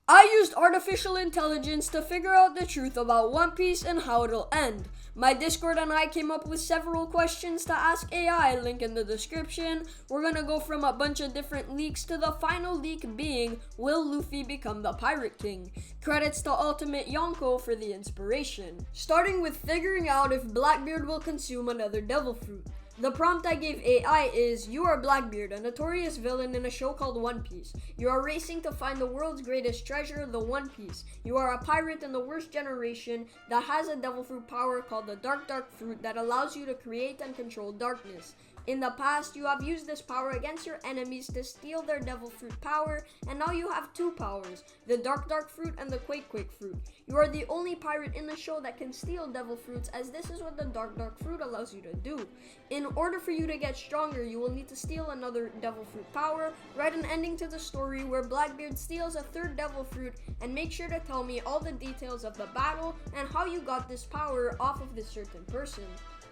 I used artificial intelligence to figure out the truth about One Piece and how it'll end. My Discord and I came up with several questions to ask AI, link in the description. We're gonna go from a bunch of different leaks to the final leak being, will Luffy become the Pirate King? Credits to Ultimate Yonko for the inspiration. Starting with figuring out if Blackbeard will consume another devil fruit. The prompt I gave AI is, you are Blackbeard, a notorious villain in a show called One Piece. You are racing to find the world's greatest treasure, the One Piece. You are a pirate in the worst generation that has a devil fruit power called the Dark Fruit that allows you to create and control darkness. In the past, you have used this power against your enemies to steal their devil fruit power, and now you have two powers, the Dark Fruit and the Quake Fruit. You are the only pirate in the show that can steal devil fruits, as this is what the Dark Fruit allows you to do. In order for you to get stronger, you will need to steal another devil fruit power, write an ending to the story where Blackbeard steals a third devil fruit, and make sure to tell me all the details of the battle and how you got this power off of this certain person.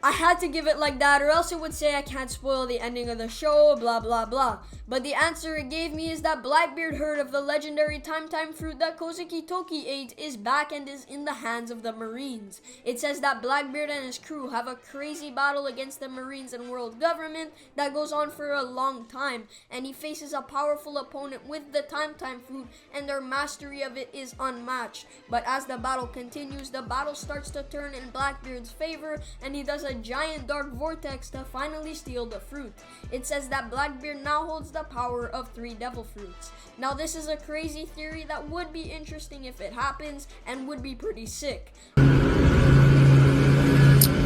I had to give it like that, or else it would say I can't spoil the ending of the show, blah blah blah. But the answer it gave me is that Blackbeard heard of the legendary Time fruit that Kozuki Toki ate is back and is in the hands of the Marines. It says that Blackbeard and his crew have a crazy battle against the Marines and world government that goes on for a long time, and he faces a powerful opponent with the Time fruit, and their mastery of it is unmatched. But as the battle continues, the battle starts to turn in Blackbeard's favor, and he does a giant dark vortex to finally steal the fruit. It says that Blackbeard now holds the power of 3 devil fruits. Now this is a crazy theory that would be interesting if it happens and would be pretty sick.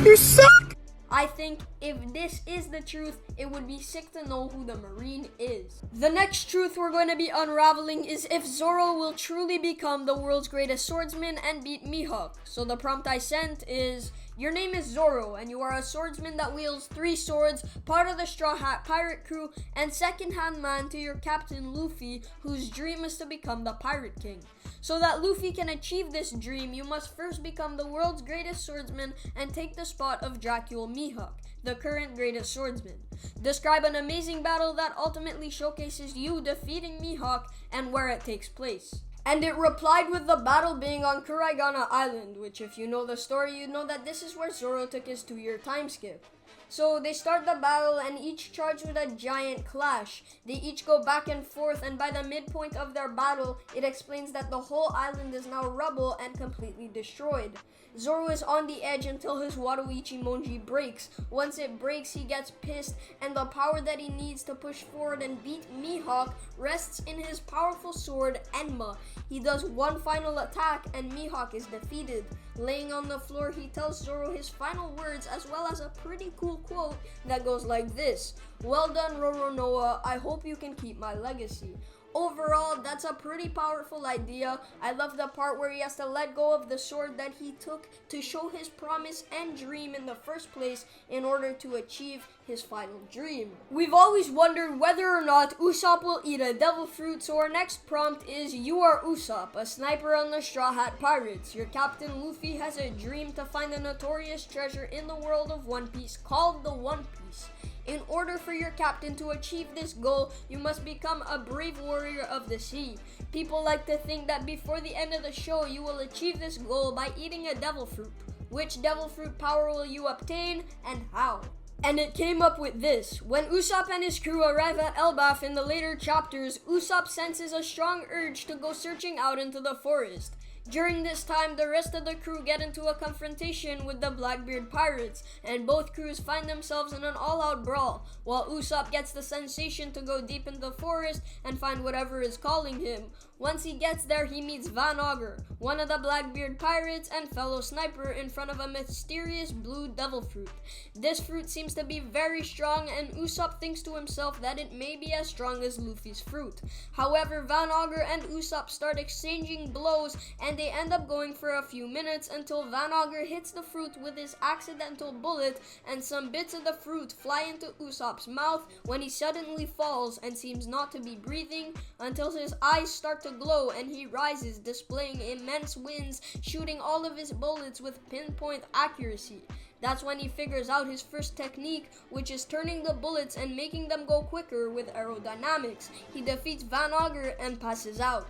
You suck! I think if this is the truth, it would be sick to know who the Marine is. The next truth we're going to be unraveling is if Zoro will truly become the world's greatest swordsman and beat Mihawk. So the prompt I sent is, your name is Zoro, and you are a swordsman that wields 3 swords, part of the Straw Hat pirate crew, and second-hand man to your captain Luffy, whose dream is to become the Pirate King. So that Luffy can achieve this dream, you must first become the world's greatest swordsman and take the spot of Dracula Mihawk, the current greatest swordsman. Describe an amazing battle that ultimately showcases you defeating Mihawk and where it takes place. And it replied with the battle being on Kuraigana Island, which if you know the story, you know that this is where Zoro took his 2-year time skip. So they start the battle and each charge with a giant clash. They each go back and forth, and by the midpoint of their battle, it explains that the whole island is now rubble and completely destroyed. Zoro is on the edge until his Wado Ichimonji breaks. Once it breaks, he gets pissed, and the power that he needs to push forward and beat Mihawk rests in his powerful sword, Enma. He does one final attack, and Mihawk is defeated. Laying on the floor, he tells Zoro his final words, as well as a pretty cool quote that goes like this: "Well done, Roronoa. I hope you can keep my legacy." Overall, that's a pretty powerful idea. I love the part where he has to let go of the sword that he took to show his promise and dream in the first place in order to achieve his final dream. We've always wondered whether or not Usopp will eat a devil fruit, so our next prompt is, you are Usopp, a sniper on the Straw Hat Pirates. Your captain Luffy has a dream to find the notorious treasure in the world of One Piece called the One Piece. In order for your captain to achieve this goal, you must become a brave warrior of the sea. People like to think that before the end of the show, you will achieve this goal by eating a devil fruit. Which devil fruit power will you obtain, and how? And it came up with this. When Usopp and his crew arrive at Elbaf in the later chapters, Usopp senses a strong urge to go searching out into the forest. During this time, the rest of the crew get into a confrontation with the Blackbeard pirates, and both crews find themselves in an all-out brawl, while Usopp gets the sensation to go deep in the forest and find whatever is calling him. Once he gets there, he meets Van Augur, one of the Blackbeard pirates and fellow sniper, in front of a mysterious blue devil fruit. This fruit seems to be very strong, and Usopp thinks to himself that it may be as strong as Luffy's fruit. However, Van Augur and Usopp start exchanging blows, and they end up going for a few minutes until Van Augur hits the fruit with his accidental bullet, and some bits of the fruit fly into Usopp's mouth when he suddenly falls and seems not to be breathing until his eyes start to glow and he rises, displaying immense wings, shooting all of his bullets with pinpoint accuracy. That's when he figures out his first technique, which is turning the bullets and making them go quicker with aerodynamics. He defeats Van Augur and passes out.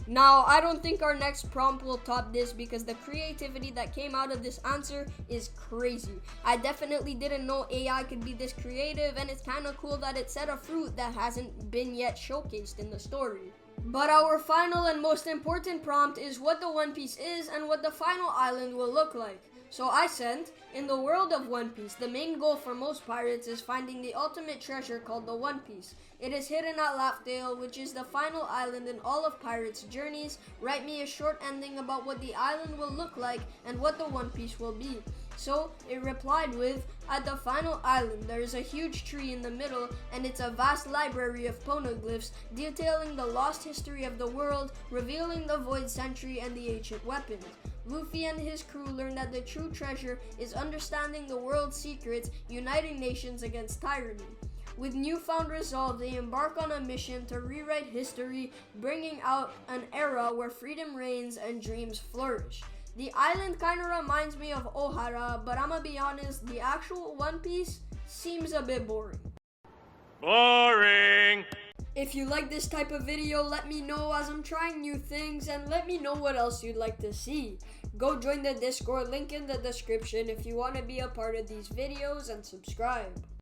Now, I don't think our next prompt will top this because the creativity that came out of this answer is crazy. I definitely didn't know AI could be this creative, and it's kind of cool that it said a fruit that hasn't been yet showcased in the story. But our final and most important prompt is what the One Piece is and what the final island will look like. So I sent, in the world of One Piece, the main goal for most pirates is finding the ultimate treasure called the One Piece. It is hidden at Laughdale, which is the final island in all of pirates' journeys. Write me a short ending about what the island will look like and what the One Piece will be. So it replied with, at the final island there is a huge tree in the middle, and it's a vast library of poneglyphs detailing the lost history of the world, revealing the Void Century and the ancient weapons. Luffy and his crew learn that the true treasure is understanding the world's secrets, uniting nations against tyranny. With newfound resolve, they embark on a mission to rewrite history, bringing out an era where freedom reigns and dreams flourish. The island kinda reminds me of Ohara, but I'ma be honest, the actual One Piece seems a bit boring. Boring! If you like this type of video, let me know as I'm trying new things, and let me know what else you'd like to see. Go join the Discord, link in the description if you want to be a part of these videos, and subscribe.